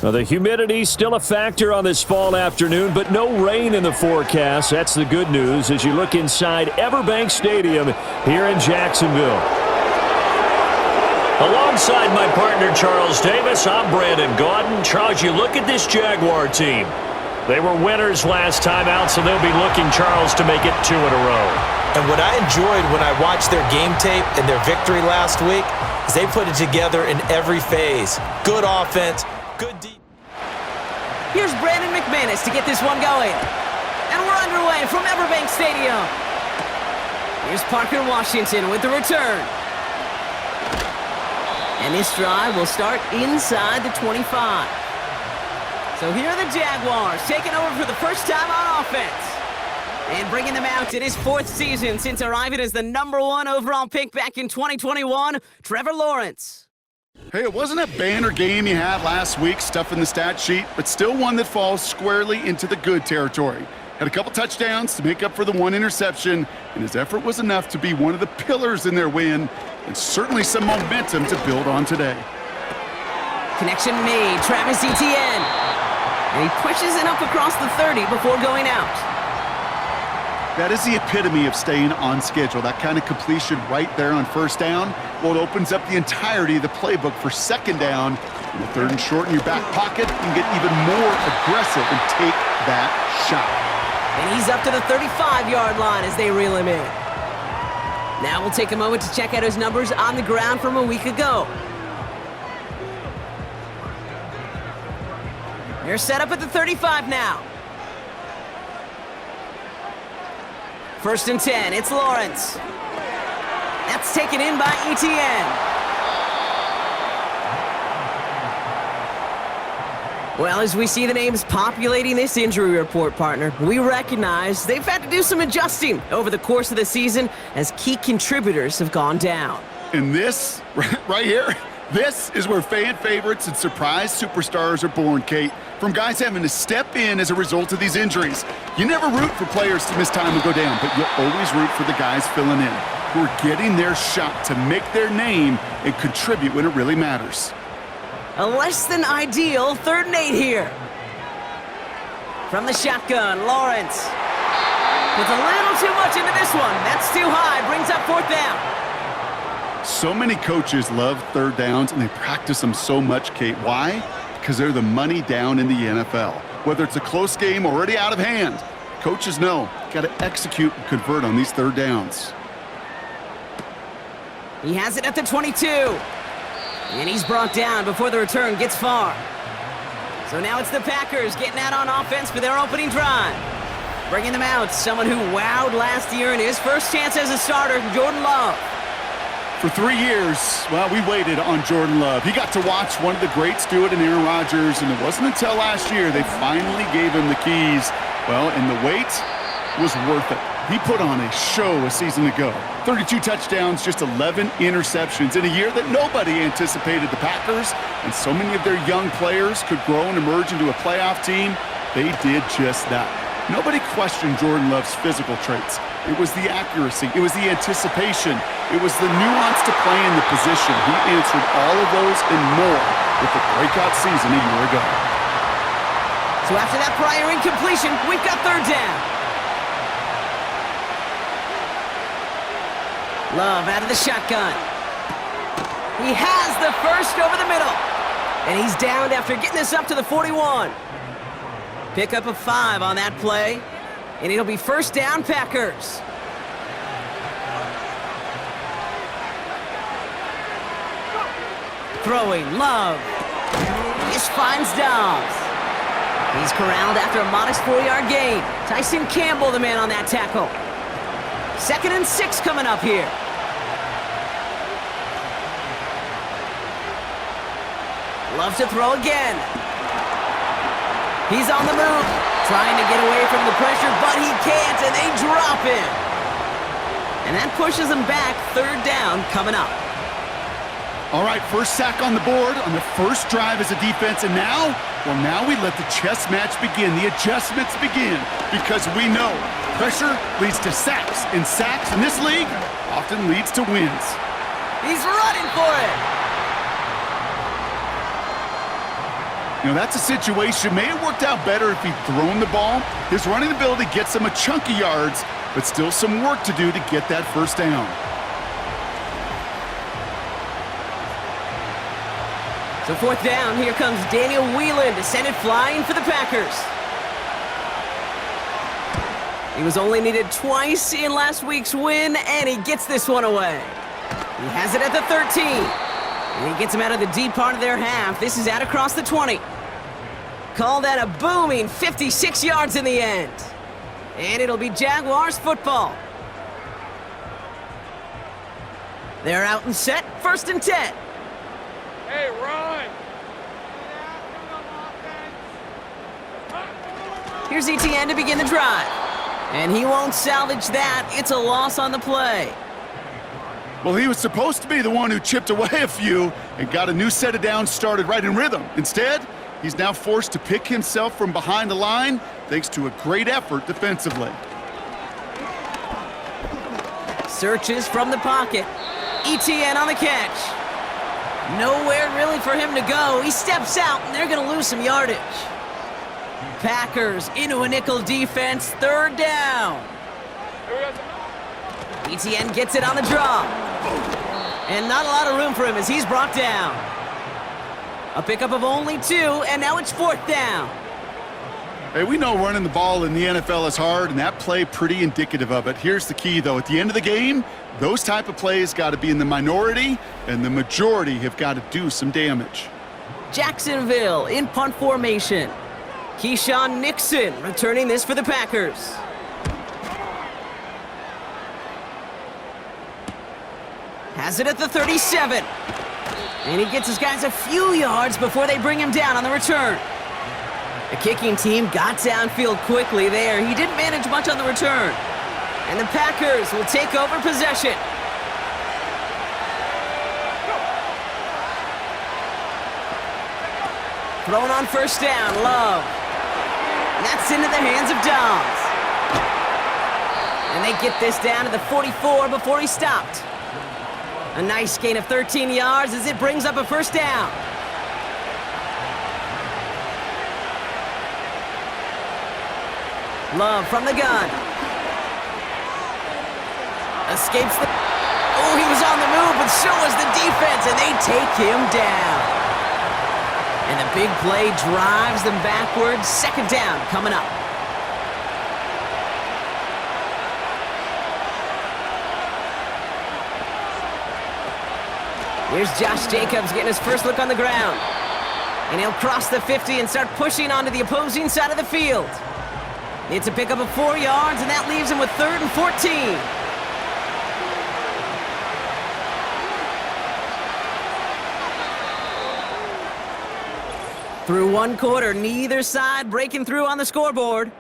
Well, the humidity still a factor on this fall afternoon, but no rain in the forecast. That's the good news as you look inside Everbank Stadium here in Jacksonville. Alongside my partner Charles Davis, I'm Brandon Gaudin. Charles, you look at this Jaguar team. They were winners last time out, so they'll be looking, Charles, to make it 2 in a row. And what I enjoyed when I watched their game tape and their victory last week is they put it together in every phase. Good offense, good defense. Here's Brandon McManus to get this one going. And we're underway from Everbank Stadium. Here's Parker Washington with the return. And this drive will start inside the 25. So here are the Jaguars taking over for the first time on offense. And bringing them out in his 4th season since arriving as the #1 overall pick back in 2021, Trevor Lawrence. Hey, it wasn't a banner game you had last week, stuff in the stat sheet, but still one that falls squarely into the good territory. Had a couple touchdowns to make up for the 1 interception, and his effort was enough to be one of the pillars in their win, and certainly some momentum to build on today. Connection made, Travis Etienne. And he pushes it up across the 30 before going out. That is the epitome of staying on schedule. That kind of completion right there on first down. Well, it opens up the entirety of the playbook for second down. In the 3rd and short in your back pocket, you can get even more aggressive and take that shot. And he's up to the 35-yard line as they reel him in. Now we'll take a moment to check out his numbers on the ground from a week ago. They're set up at the 35 now. 1st and 10, it's Lawrence. That's taken in by Etienne. Well, as we see the names populating this injury report, partner, we recognize they've had to do some adjusting over the course of the season as key contributors have gone down. And this, right here, this is where fan favorites and surprise superstars are born, Kate. From guys having to step in as a result of these injuries. You never root for players to miss time and go down, but you'll always root for the guys filling in, who are getting their shot to make their name and contribute when it really matters. A less than ideal 3rd and 8 here. From the shotgun, Lawrence. Puts a little too much into this one. That's too high, brings up 4th down. So many coaches love 3rd downs, and they practice them so much, Kate. Why? Because they're the money down in the NFL. Whether it's a close game already out of hand, coaches know got to execute and convert on these 3rd downs. He has it at the 22. And he's brought down before the return gets far. So now it's the Packers getting out on offense for their opening drive. Bringing them out, someone who wowed last year in his first chance as a starter, Jordan Love. For 3 years, well, we waited on Jordan Love. He got to watch one of the greats do it in Aaron Rodgers, and it wasn't until last year they finally gave him the keys. Well, and the wait was worth it. He put on a show a season ago. 32 touchdowns, just 11 interceptions in a year that nobody anticipated the Packers, and so many of their young players could grow and emerge into a playoff team. They did just that. Nobody questioned Jordan Love's physical traits. It was the accuracy. It was the anticipation. It was the nuance to play in the position. He answered all of those and more with the breakout season a year ago. So after that prior incompletion, we've got 3rd down. Love out of the shotgun. He has the first over the middle. And he's downed after getting this up to the 41. Pick up a 5 on that play. And it'll be 1st down, Packers. Throwing, Love. This finds Dobbs. He's corralled after a modest 4-yard gain. Tyson Campbell, the man on that tackle. 2nd and 6 coming up here. Love to throw again. He's on the move, trying to get away from the pressure, but he can't, and they drop him. And that pushes him back. 3rd down coming up. All right, first sack on the board on the first drive as a defense, and now, well, now we let the chess match begin, the adjustments begin, because we know pressure leads to sacks, and sacks in this league often leads to wins. He's running for it. That's a situation. May have worked out better if he'd thrown the ball. His running ability gets him a chunk of yards, but still some work to do to get that first down. So fourth down, here comes Daniel Whelan to send it flying for the Packers. He was only needed twice in last week's win, and he gets this one away. He has it at the 13. And he gets him out of the deep part of their half. This is out across the 20. Call that a booming 56 yards in the end. And it'll be Jaguars football. They're out and set, 1st and 10. Hey, run! Here's ETN to begin the drive. And he won't salvage that. It's a loss on the play. Well, he was supposed to be the one who chipped away a few and got a new set of downs started right in rhythm. Instead, he's now forced to pick himself from behind the line thanks to a great effort defensively. Searches from the pocket. ETN on the catch. Nowhere really for him to go. He steps out, and they're going to lose some yardage. Packers into a nickel defense, 3rd down. ETN gets it on the draw. And not a lot of room for him as he's brought down. A pickup of only 2, and now it's 4th down. Hey, we know running the ball in the NFL is hard, and that play pretty indicative of it. Here's the key, though. At the end of the game, those type of plays got to be in the minority, and the majority have got to do some damage. Jacksonville in punt formation. Keyshawn Nixon returning this for the Packers. Has it at the 37. And he gets his guys a few yards before they bring him down on the return. The kicking team got downfield quickly there. He didn't manage much on the return. And the Packers will take over possession. Thrown on 1st down, Love. That's into the hands of Dobbs. And they get this down to the 44 before he stopped. A nice gain of 13 yards as it brings up a 1st down. Love from the gun. Escapes the... Oh, he was on the move, but so was the defense, and they take him down. And the big play drives them backwards. 2nd down coming up. Here's Josh Jacobs getting his first look on the ground. And he'll cross the 50 and start pushing onto the opposing side of the field. It's a pickup of 4 yards, and that leaves him with 3rd and 14. Through 1 quarter, neither side breaking through on the scoreboard.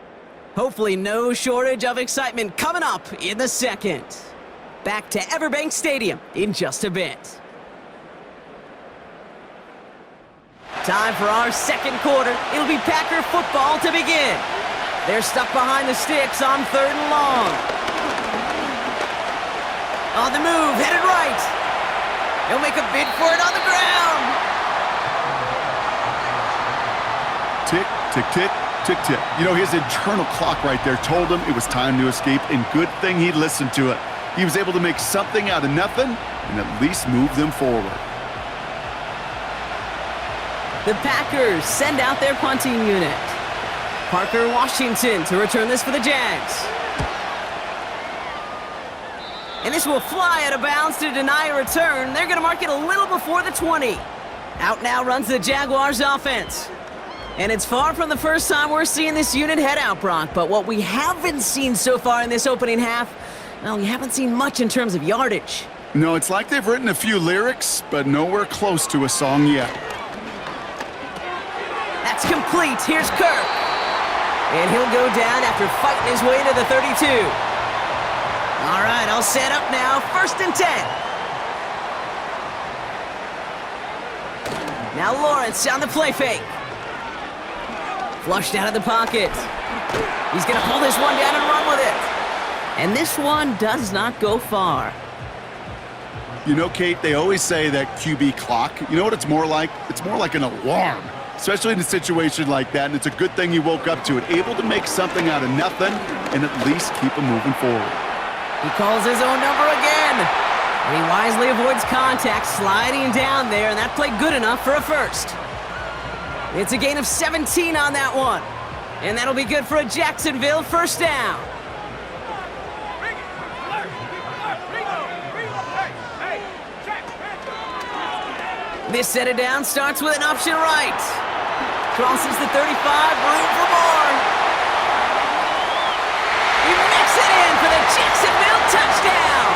Hopefully no shortage of excitement coming up in the 2nd. Back to Everbank Stadium in just a bit. Time for our 2nd quarter. It'll be Packer football to begin. They're stuck behind the sticks on 3rd and long. On the move, headed right. He'll make a bid for it on the ground. Tick, tick, tick, tick, tick. His internal clock right there told him it was time to escape, and good thing he listened to it. He was able to make something out of nothing and at least move them forward. The Packers send out their punting unit. Parker Washington to return this for the Jags. And this will fly out of bounds to deny a return. They're going to mark it a little before the 20. Out now runs the Jaguars offense. And it's far from the first time we're seeing this unit head out, Brock. But what we haven't seen so far in this opening half, well, we haven't seen much in terms of yardage. No, it's like they've written a few lyrics, but nowhere close to a song yet. That's complete. Here's Kirk. And he'll go down after fighting his way to the 32. All right, all set up now. 1st and 10. Now Lawrence on the play fake. Flushed out of the pocket. He's going to pull this one down and run with it. And this one does not go far. Kate, they always say that QB clock, you know what it's more like? It's more like an alarm. especially in a situation like that, and it's a good thing you woke up to it, able to make something out of nothing and at least keep them moving forward. He calls his own number again. And he wisely avoids contact, sliding down there, and that played good enough for a first. It's a gain of 17 on that one. And that'll be good for a Jacksonville first down. This set it down starts with an option right. Crosses the 35, room for more. He makes it in for the Jacksonville touchdown.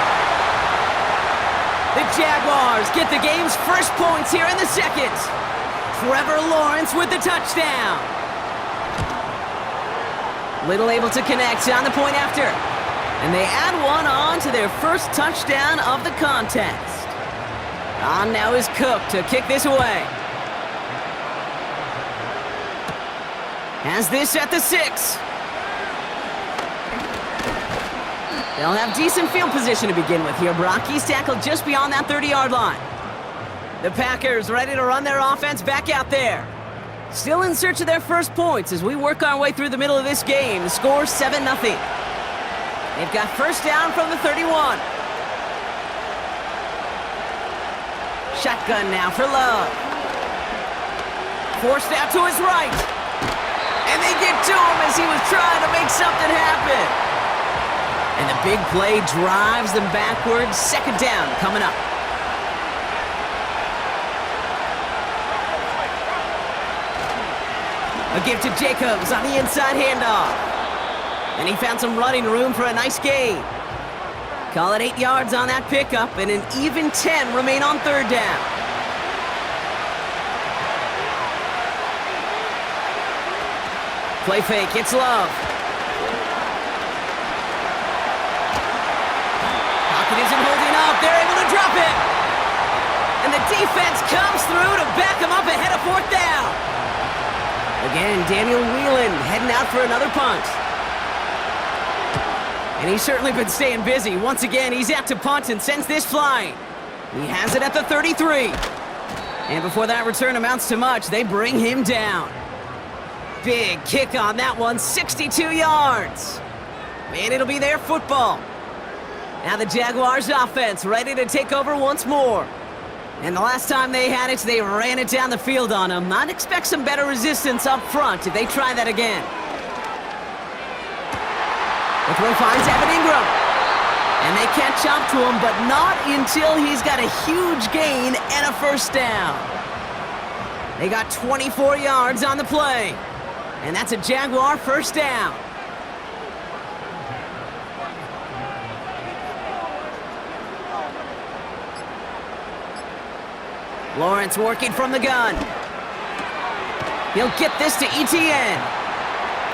The Jaguars get the game's first points here in the second. Trevor Lawrence with the touchdown. Little able to connect on the point after. And they add one on to their first touchdown of the contest. On now is Cook to kick this away. Has this at the 6. They'll have decent field position to begin with here. Brock, he's tackled just beyond that 30-yard line. The Packers ready to run their offense back out there. Still in search of their first points as we work our way through the middle of this game. The score 7-0. They've got first down from the 31. Shotgun now for Love. Forced out to his right. And they get to him as he was trying to make something happen. And the big play drives them backwards. Second down coming up. A give to Jacobs on the inside handoff. And he found some running room for a nice gain. Call it 8 yards on that pickup, and an even 10 remain on third down. Play fake, it's Love. Pocket isn't holding up, they're able to drop it. And the defense comes through to back him up ahead of fourth down. Again, Daniel Whelan heading out for another punt. And he's certainly been staying busy. Once again, he's out to punt and sends this flying. He has it at the 33. And before that return amounts to much, they bring him down. Big kick on that one, 62 yards. And it'll be their football. Now the Jaguars offense ready to take over once more. And the last time they had it, they ran it down the field on them. I'd expect some better resistance up front if they try that again. The throw finds Evan Ingram. And they catch up to him, but not until he's got a huge gain and a first down. They got 24 yards on the play. And that's a Jaguar first down. Lawrence working from the gun. He'll get this to ETN.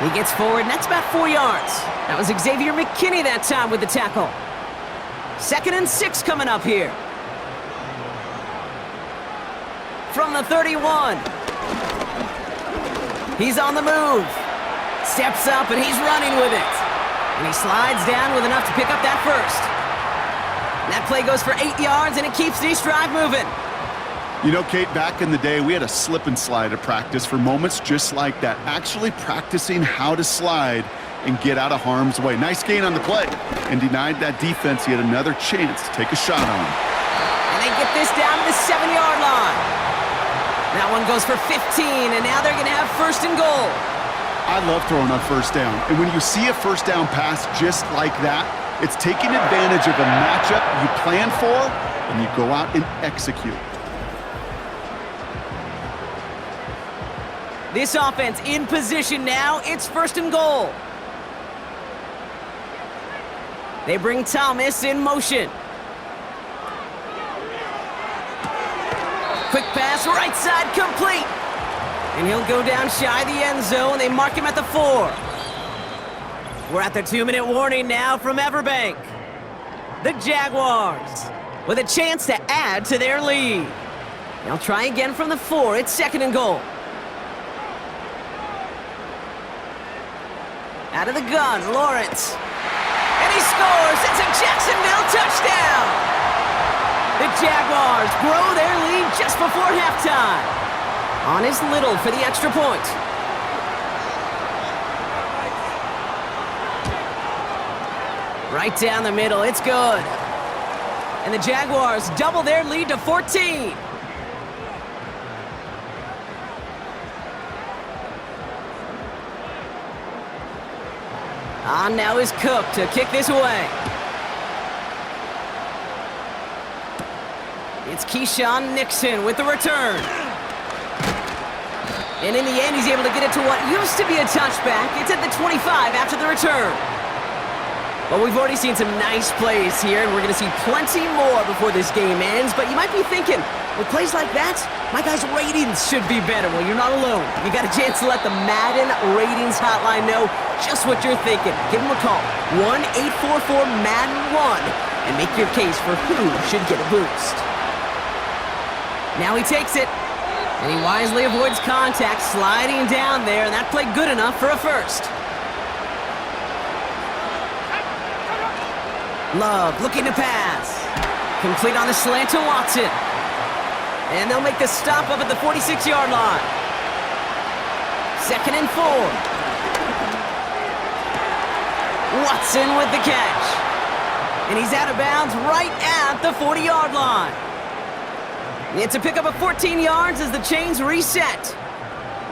He gets forward, and that's about 4 yards. That was Xavier McKinney that time with the tackle. 2nd and 6 coming up here. From the 31. He's on the move. Steps up, and he's running with it. And he slides down with enough to pick up that first. And that play goes for 8 yards, and it keeps this drive moving. You know, Kate, back in the day, we had a slip and slide at practice for moments just like that. Actually practicing how to slide and get out of harm's way. Nice gain on the play. And denied that defense yet another chance to take a shot on him. And they get this down to the 7-yard line. That one goes for 15, and now they're going to have first and goal. I love throwing on first down. And when you see a first down pass just like that, it's taking advantage of a matchup you plan for, and you go out and execute. This offense in position now. It's first and goal. They bring Thomas in motion. Quick pass, right side, complete. And he'll go down shy of the end zone. They mark him at the 4. We're at the 2-minute warning now from Everbank. The Jaguars with a chance to add to their lead. They'll try again from the 4. It's 2nd and goal. Out of the gun, Lawrence. And he scores. It's a Jacksonville touchdown. The Jaguars grow their lead just before halftime. On his Little for the extra point. Right down the middle, it's good. And the Jaguars double their lead to 14. On now is Cook to kick this away. It's Keyshawn Nixon with the return. And in the end, he's able to get it to what used to be a touchback. It's at the 25 after the return. Well, we've already seen some nice plays here, and we're going to see plenty more before this game ends. But you might be thinking, with plays like that, my guys' ratings should be better. Well, you're not alone. You got a chance to let the Madden Ratings Hotline know just what you're thinking. Give them a call, 1-844-MADDEN-1, and make your case for who should get a boost. Now he takes it, and he wisely avoids contact, sliding down there, and that played good enough for a first. Love looking to pass. Complete on the slant to Watson. And they'll make the stop up at the 46-yard line. 2nd and 4. Watson with the catch. And he's out of bounds right at the 40-yard line. It's a pickup of 14 yards as the chains reset.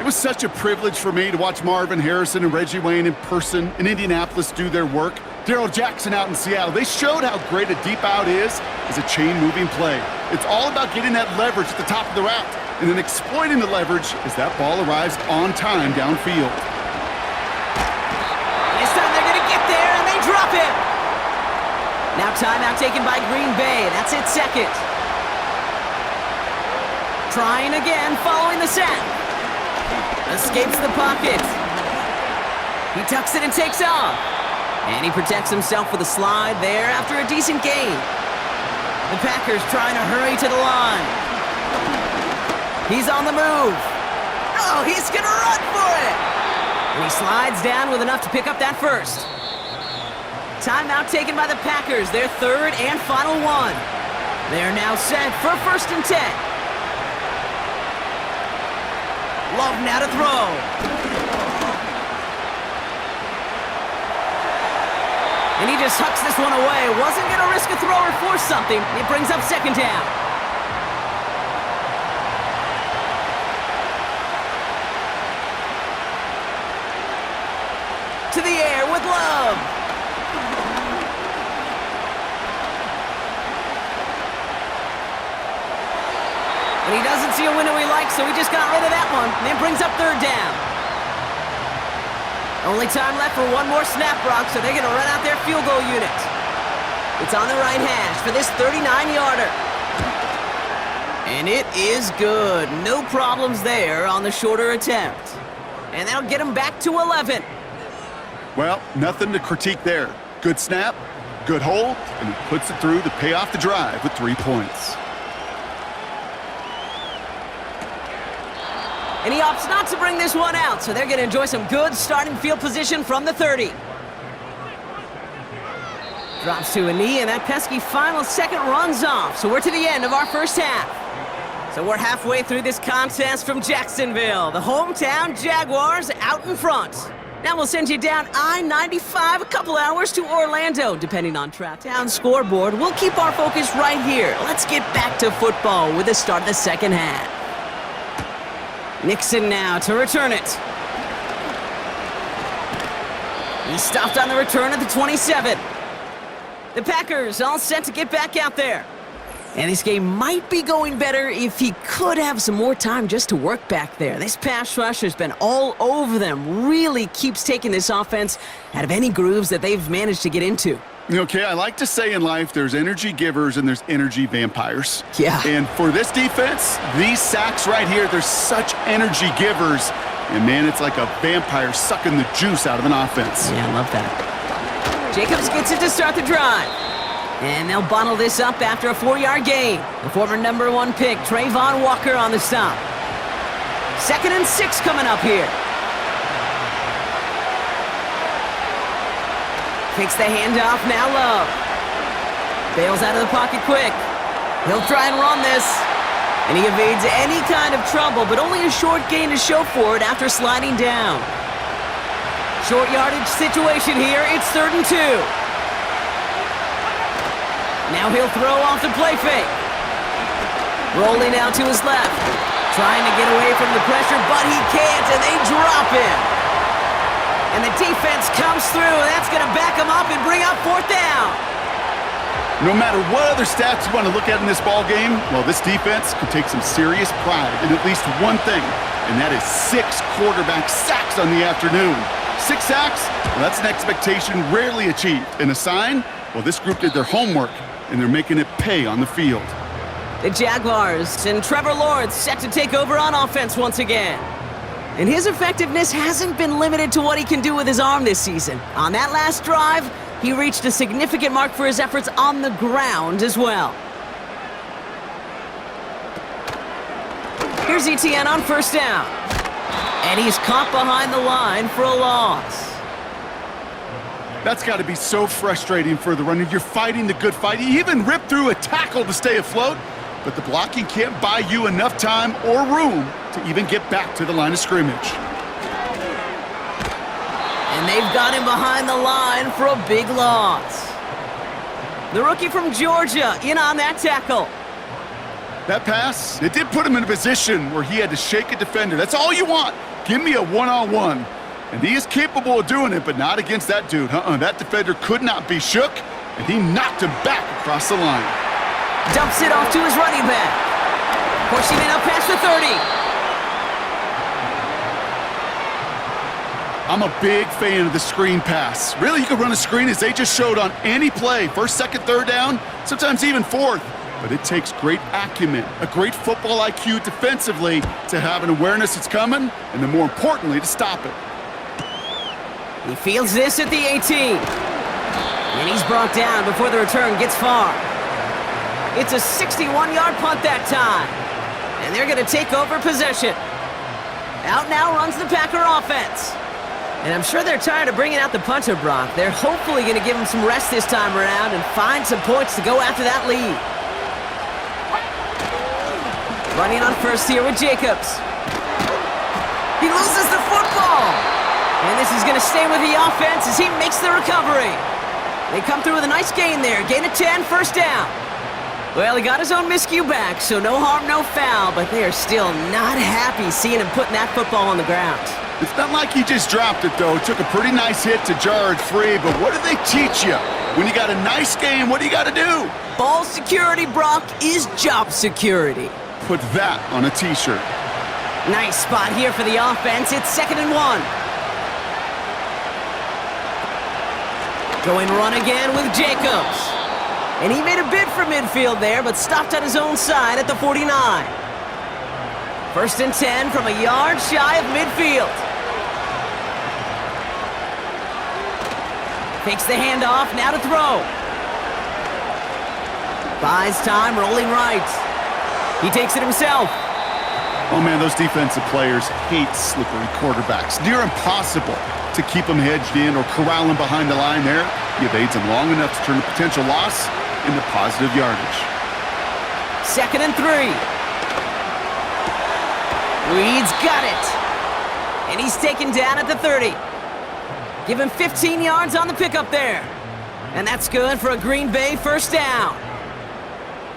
It was such a privilege for me to watch Marvin Harrison and Reggie Wayne in person in Indianapolis do their work. Darrell Jackson out in Seattle. They showed how great a deep out is as a chain-moving play. It's all about getting that leverage at the top of the route and then exploiting the leverage as that ball arrives on time downfield. This time they're going to get there, and they drop him. Now timeout taken by Green Bay. That's its second. Trying again, following the sack. Escapes the pocket. He tucks it and takes off. And he protects himself with a slide there after a decent gain. The Packers trying to hurry to the line. He's on the move. Oh, he's going to run for it. And he slides down with enough to pick up that first. Timeout taken by the Packers, their third and final one. They're now set for 1st and 10. Love now to throw. And he just hucks this one away. Wasn't going to risk a throw or force something. It brings up 2nd down. To the air with Love. And he doesn't see a window he likes, so he just got rid of that one. And it brings up 3rd down. Only time left for one more snap, Brock, so they're going to run out their field goal unit. It's on the right hash for this 39-yarder. And it is good. No problems there on the shorter attempt. And that'll get him back to 11. Well, nothing to critique there. Good snap, good hold, and he puts it through to pay off the drive with 3 points. And he opts not to bring this one out, so they're going to enjoy some good starting field position from the 30. Drops to a knee, and that pesky final second runs off. So we're to the end of our first half. So we're halfway through this contest from Jacksonville. The hometown Jaguars out in front. Now we'll send you down I-95 a couple hours to Orlando, depending on Town scoreboard. We'll keep our focus right here. Let's get back to football with the start of the second half. Nixon now to return it. He stopped on the return at the 27. The Packers all set to get back out there. And this game might be going better if he could have some more time just to work back there. This pass rush has been all over them. Really keeps taking this offense out of any grooves that they've managed to get into. Okay, I like to say in life there's energy givers and there's energy vampires. Yeah. And for this defense, these sacks right here, they're such energy givers. And man, it's like a vampire sucking the juice out of an offense. Yeah, I love that. Jacobs gets it to start the drive. And they'll bottle this up after a 4-yard gain. The former number 1 pick, Trayvon Walker on the stop. 2nd and 6 coming up here. Takes the handoff, now Love. Bails out of the pocket quick. He'll try and run this. And he evades any kind of trouble, but only a short gain to show for it after sliding down. Short yardage situation here. It's 3rd and 2. Now he'll throw off the play fake. Rolling out to his left. Trying to get away from the pressure, but he can't, and they drop him. And the defense comes through. That's going to back him up and bring up 4th down. No matter what other stats you want to look at in this ball game, well, this defense can take some serious pride in at least one thing, and that is 6 quarterback sacks on the afternoon. 6 sacks? Well, that's an expectation rarely achieved. And a sign? Well, this group did their homework, and they're making it pay on the field. The Jaguars and Trevor Lawrence set to take over on offense once again. And his effectiveness hasn't been limited to what he can do with his arm this season. On that last drive, he reached a significant mark for his efforts on the ground as well. Here's Etienne on 1st down. And he's caught behind the line for a loss. That's got to be so frustrating for the runner. You're fighting the good fight. You even ripped through a tackle to stay afloat, but the blocking can't buy you enough time or room to even get back to the line of scrimmage. And they've got him behind the line for a big loss. The rookie from Georgia in on that tackle. That pass, it did put him in a position where he had to shake a defender. That's all you want. Give me a one-on-one. And he is capable of doing it, but not against that dude. That defender could not be shook, and he knocked him back across the line. Dumps it off to his running back. Pushing it up past the 30. I'm a big fan of the screen pass. Really, you can run a screen as they just showed on any play. 1st, 2nd, 3rd down, sometimes even 4th. But it takes great acumen, a great football IQ defensively to have an awareness it's coming, and then more importantly, to stop it. He fields this at the 18. And he's brought down before the return gets far. It's a 61-yard punt that time. And they're going to take over possession. Out now runs the Packer offense. And I'm sure they're tired of bringing out the punter, Brock. They're hopefully going to give him some rest this time around and find some points to go after that lead. Running on 1st here with Jacobs. He loses the football. And this is going to stay with the offense as he makes the recovery. They come through with a nice gain there. Gain of 10, 1st down. Well, he got his own miscue back, so no harm, no foul, but they are still not happy seeing him putting that football on the ground. It's not like he just dropped it, though. It took a pretty nice hit to jar it free, but what do they teach you? When you got a nice game, what do you got to do? Ball security, Brock, is job security. Put that on a T-shirt. Nice spot here for the offense. It's 2nd and 1. Going run again with Jacobs. And he made a bid for midfield there, but stopped on his own side at the 49. 1st and 10 from a yard shy of midfield. Takes the handoff, now to throw. Buys time, rolling right. He takes it himself. Oh, man, those defensive players hate slippery quarterbacks. Near impossible to keep them hedged in or corral them behind the line there. He evades them long enough to turn a potential loss into positive yardage. 2nd and 3. Reed's got it. And he's taken down at the 30. Give him 15 yards on the pickup there. And that's good for a Green Bay 1st down.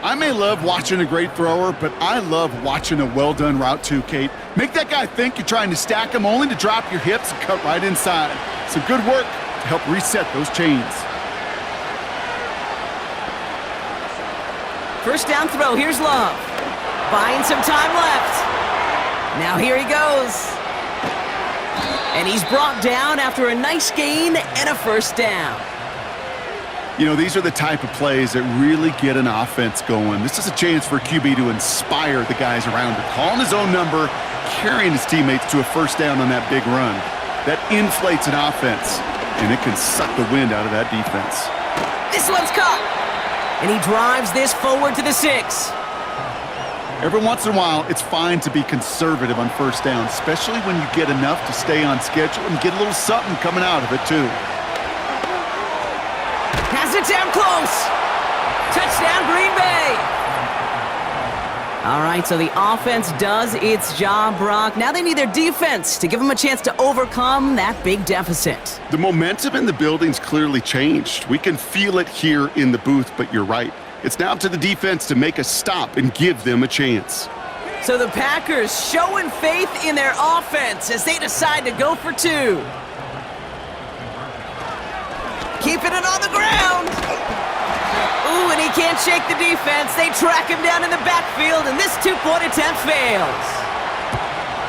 I may love watching a great thrower, but I love watching a well-done route too, Kate. Make that guy think you're trying to stack him only to drop your hips and cut right inside. Some good work to help reset those chains. 1st down throw, here's Love. Buying some time left. Now here he goes. And he's brought down after a nice gain and a 1st down. You know, these are the type of plays that really get an offense going. This is a chance for QB to inspire the guys around him. Calling his own number, carrying his teammates to a 1st down on that big run. That inflates an offense, and it can suck the wind out of that defense. This one's caught. And he drives this forward to the 6. Every once in a while, it's fine to be conservative on 1st down, especially when you get enough to stay on schedule and get a little something coming out of it, too. Has it down close. Touchdown, Green Bay. All right, so the offense does its job, Brock. Now they need their defense to give them a chance to overcome that big deficit. The momentum in the building's clearly changed. We can feel it here in the booth, but you're right. It's now up to the defense to make a stop and give them a chance. So the Packers showing faith in their offense as they decide to go for two. Keeping it on the ground. Ooh, and he can't shake the defense. They track him down in the backfield, and this two-point attempt fails.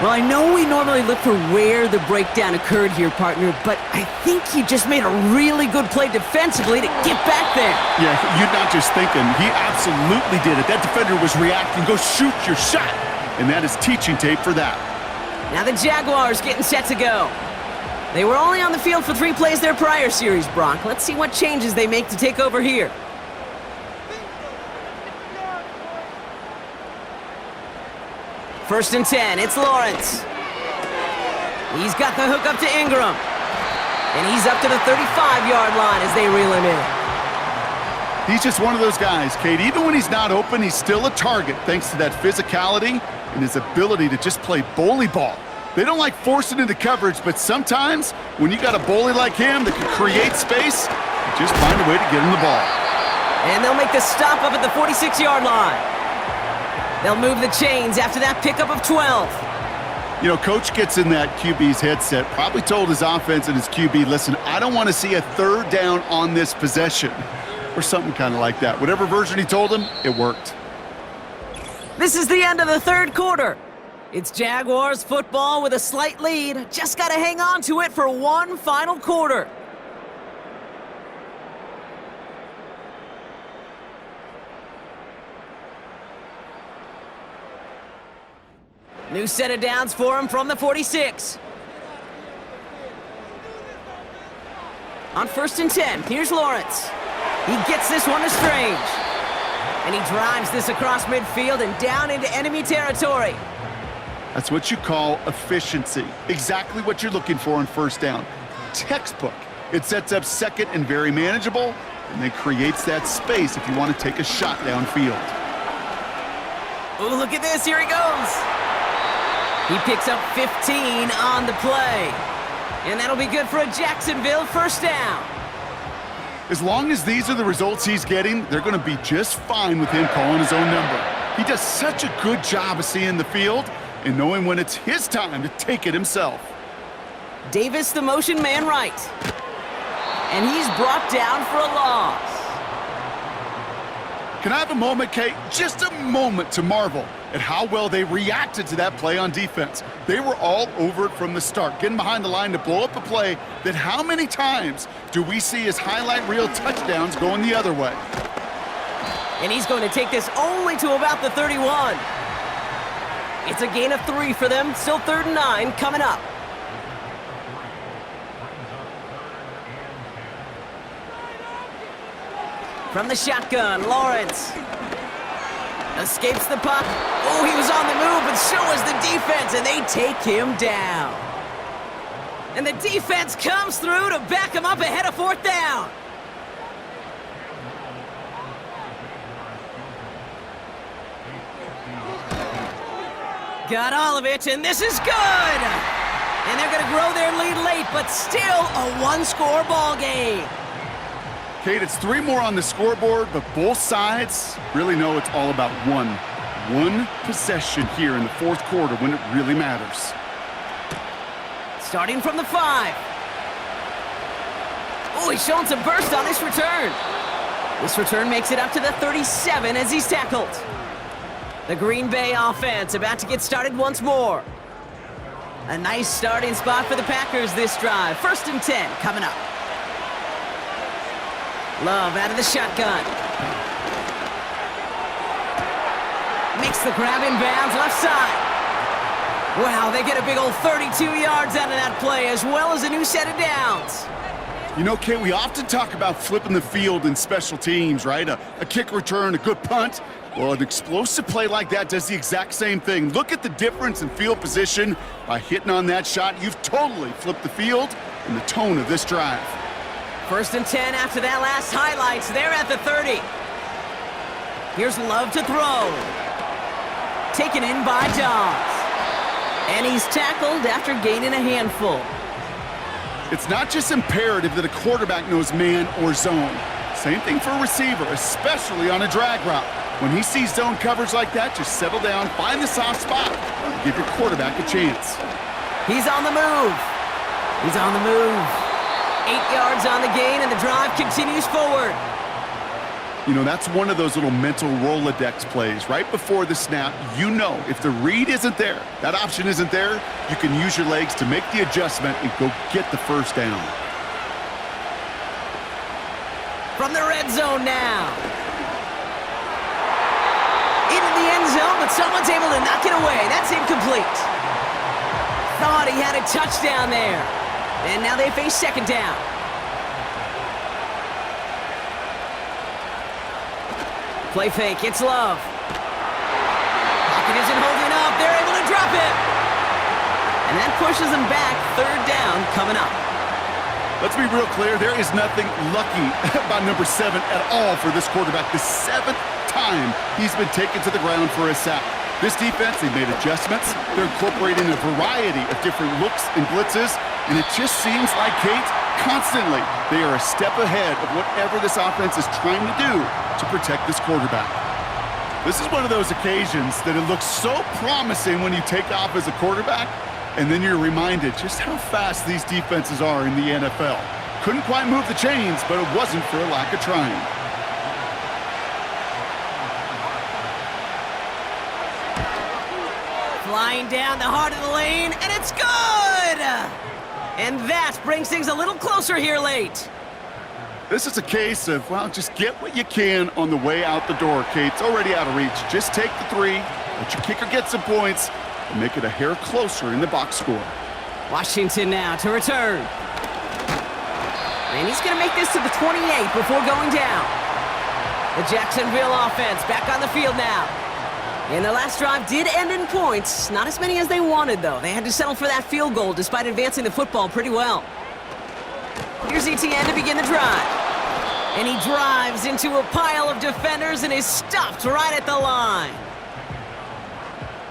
Well, I know we normally look for where the breakdown occurred here, partner, but I think he just made a really good play defensively to get back there. Yeah, you're not just thinking. He absolutely did it. That defender was reacting. Go shoot your shot. And that is teaching tape for that. Now the Jaguars getting set to go. They were only on the field for 3 plays their prior series, Brock. Let's see what changes they make to take over here. First and 10, it's Lawrence. He's got the hook up to Ingram. And he's up to the 35-yard line as they reel him in. He's just one of those guys, Kate. Even when he's not open, he's still a target thanks to that physicality and his ability to just play bully ball. They don't like forcing into coverage, but sometimes when you got a bully like him that can create space, you just find a way to get him the ball. And they'll make the stop up at the 46-yard line. They'll move the chains after that pickup of 12. You know, coach gets in that QB's headset, probably told his offense and his QB, listen, I don't want to see a third down on this possession. Or something kind of like that. Whatever version he told him, it worked. This is the end of the third quarter. It's Jaguars football with a slight lead. Just got to hang on to it for one final quarter. New set of downs for him from the 46. On first and 10, here's Lawrence. He gets this one to Strange. And he drives this across midfield and down into enemy territory. That's what you call efficiency. Exactly what you're looking for on first down. Textbook. It sets up second and very manageable, and then creates that space if you want to take a shot downfield. Oh, look at this. Here he goes. He picks up 15 on the play. And that'll be good for a Jacksonville first down. As long as these are the results he's getting, they're going to be just fine with him calling his own number. He does such a good job of seeing the field and knowing when it's his time to take it himself. Davis, the motion man right. And he's brought down for a loss. Can I have a moment, Kate? Just a moment to marvel at how well they reacted to that play on defense. They were all over it from the start, getting behind the line to blow up a play that how many times do we see as highlight reel touchdowns going the other way? And he's going to take this only to about the 31. It's a gain of 3 for them. Still 3rd and 9 coming up. From the shotgun, Lawrence escapes the puck. Oh, he was on the move, but so was the defense, and they take him down. And the defense comes through to back him up ahead of 4th down. Got all of it, and this is good. And they're going to grow their lead late, but still a one-score ball game. Kate, it's 3 more on the scoreboard, but both sides really know it's all about one possession here in the 4th quarter when it really matters. Starting from the 5. Oh, he's showing some burst on this return. This return makes it up to the 37 as he's tackled. The Green Bay offense about to get started once more. A nice starting spot for the Packers this drive. 1st and 10 coming up. Love out of the shotgun. Makes the grab in bounds left side. Wow, they get a big old 32 yards out of that play as well as a new set of downs. You know, Kate, we often talk about flipping the field in special teams, right? A kick return, a good punt. Well, an explosive play like that does the exact same thing. Look at the difference in field position. By hitting on that shot, you've totally flipped the field and the tone of this drive. 1st and 10 after that last highlights. They're at the 30. Here's Love to throw. taken in by Dobbs. And he's tackled after gaining a handful. It's not just imperative that a quarterback knows man or zone. Same thing for a receiver, especially on a drag route. When he sees zone coverage like that, just settle down, find the soft spot, and give your quarterback a chance. He's on the move. He's on the move. 8 yards on the gain, and the drive continues forward. You know, that's one of those little mental Rolodex plays. Right before the snap, you know if the read isn't there, that option isn't there, you can use your legs to make the adjustment and go get the first down. From the red zone now. Into the end zone, but someone's able to knock it away. That's incomplete. Thought he had a touchdown there. And now they face second down. Play fake, it's Love. Pocket isn't holding up, they're able to drop it. And that pushes them back, third down coming up. Let's be real clear, there is nothing lucky about number 7 at all for this quarterback. The 7th time he's been taken to the ground for a sack. This defense, they made adjustments. They're incorporating a variety of different looks and blitzes, and it just seems like, Kate, constantly they are a step ahead of whatever this offense is trying to do to protect this quarterback. This is one of those occasions that it looks so promising when you take off as a quarterback, and then you're reminded just how fast these defenses are in the NFL. Couldn't quite move the chains, but it wasn't for a lack of trying. Flying down the heart of the lane, and it's good! And that brings things a little closer here late. This is a case of, well, just get what you can on the way out the door, Kate. It's already out of reach. Just take the 3, let your kicker get some points, and make it a hair closer in the box score. Washington now to return. And he's going to make this to the 28 before going down. The Jacksonville offense back on the field now. And their last drive did end in points. Not as many as they wanted, though. They had to settle for that field goal despite advancing the football pretty well. Here's ETN to begin the drive. And he drives into a pile of defenders and is stopped right at the line.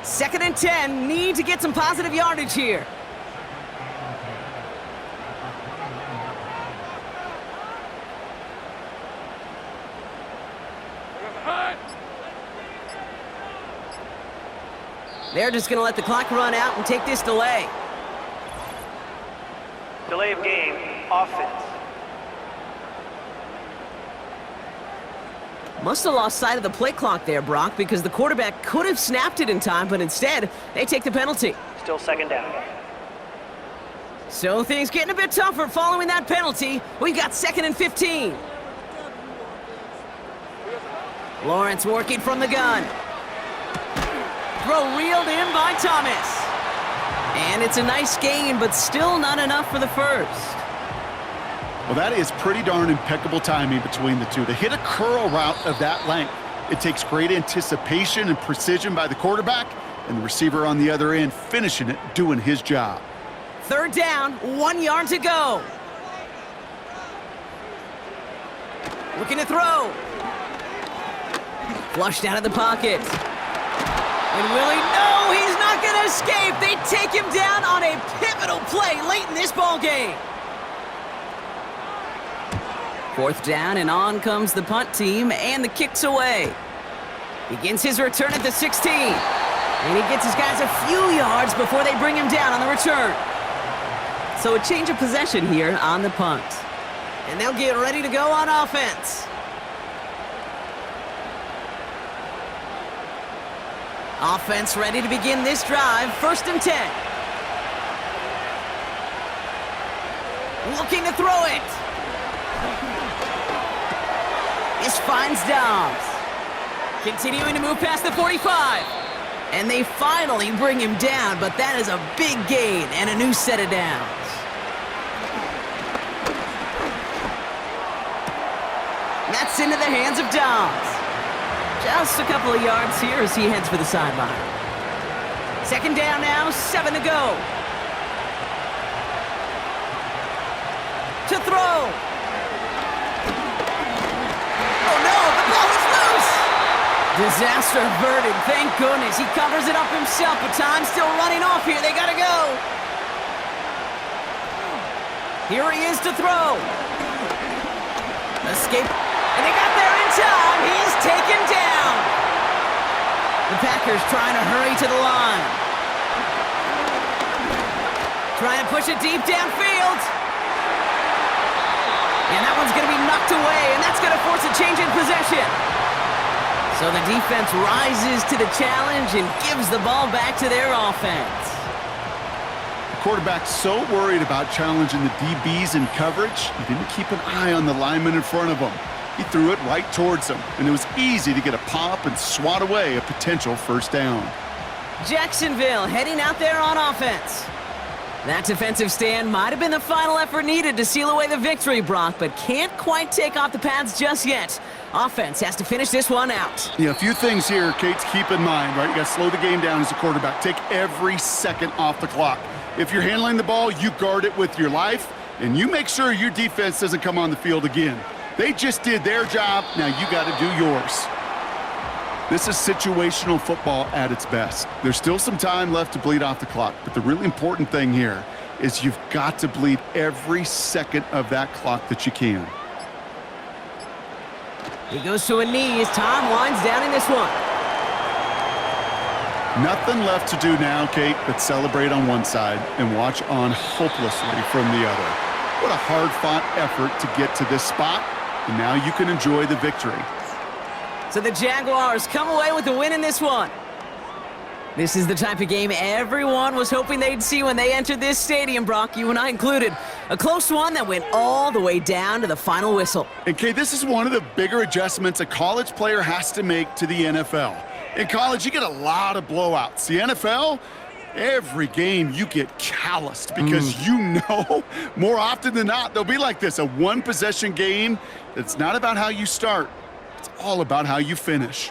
2nd and 10, need to get some positive yardage here. They're just going to let the clock run out and take this delay. Delay of game, offense. Must have lost sight of the play clock there, Brock, because the quarterback could have snapped it in time, but instead, they take the penalty. Still second down. So things getting a bit tougher following that penalty. We've got 2nd and 15. Lawrence working from the gun. Throw reeled in by Thomas. And it's a nice gain, but still not enough for the first. Well, that is pretty darn impeccable timing between the two. To hit a curl route of that length, it takes great anticipation and precision by the quarterback, and the receiver on the other end finishing it, doing his job. 3rd down, 1 yard to go. Looking to throw. Flushed out of the pocket. And Willie, no, he's not going to escape. They take him down on a pivotal play late in this ball game. 4th down, and on comes the punt team, and the kick's away. Begins his return at the 16. And he gets his guys a few yards before they bring him down on the return. So a change of possession here on the punt. And they'll get ready to go on offense. Offense ready to begin this drive. 1st and 10. Looking to throw it. This finds Dobbs. Continuing to move past the 45. And they finally bring him down, but that is a big gain and a new set of downs. That's into the hands of Dobbs. Just a couple of yards here as he heads for the sideline. 2nd down now, 7 to go. To throw. Oh no, the ball is loose! Disaster averted. Thank goodness. He covers it up himself, but time's still running off here. They gotta go. Here he is to throw. Escape. And they got there in time. He is taken down. The Packers trying to hurry to the line. Trying to push it deep downfield. And that one's going to be knocked away, and that's going to force a change in possession. So the defense rises to the challenge and gives the ball back to their offense. The quarterback's so worried about challenging the DBs in coverage, he didn't keep an eye on the lineman in front of him. He threw it right towards him, and it was easy to get a pop and swat away a potential first down. Jacksonville heading out there on offense. That defensive stand might have been the final effort needed to seal away the victory, Brock, but can't quite take off the pads just yet. Offense has to finish this one out. Yeah, a few things here, Kate, to keep in mind, right? You got to slow the game down as a quarterback. Take every second off the clock. If you're handling the ball, you guard it with your life, and you make sure your defense doesn't come on the field again. They just did their job. Now you got to do yours. This is situational football at its best. There's still some time left to bleed off the clock, but the really important thing here is you've got to bleed every second of that clock that you can. He goes to a knee as time winds down in this one. Nothing left to do now, Kate, but celebrate on one side and watch on hopelessly from the other. What a hard-fought effort to get to this spot, and now you can enjoy the victory. So the Jaguars come away with the win in this one. This is the type of game everyone was hoping they'd see when they entered this stadium, Brock, you and I included. A close one that went all the way down to the final whistle. And, Kate, this is one of the bigger adjustments a college player has to make to the NFL. In college, you get a lot of blowouts. The NFL, every game you get calloused because you know more often than not they'll be like this, a one-possession game that's not about how you start. It's all about how you finish.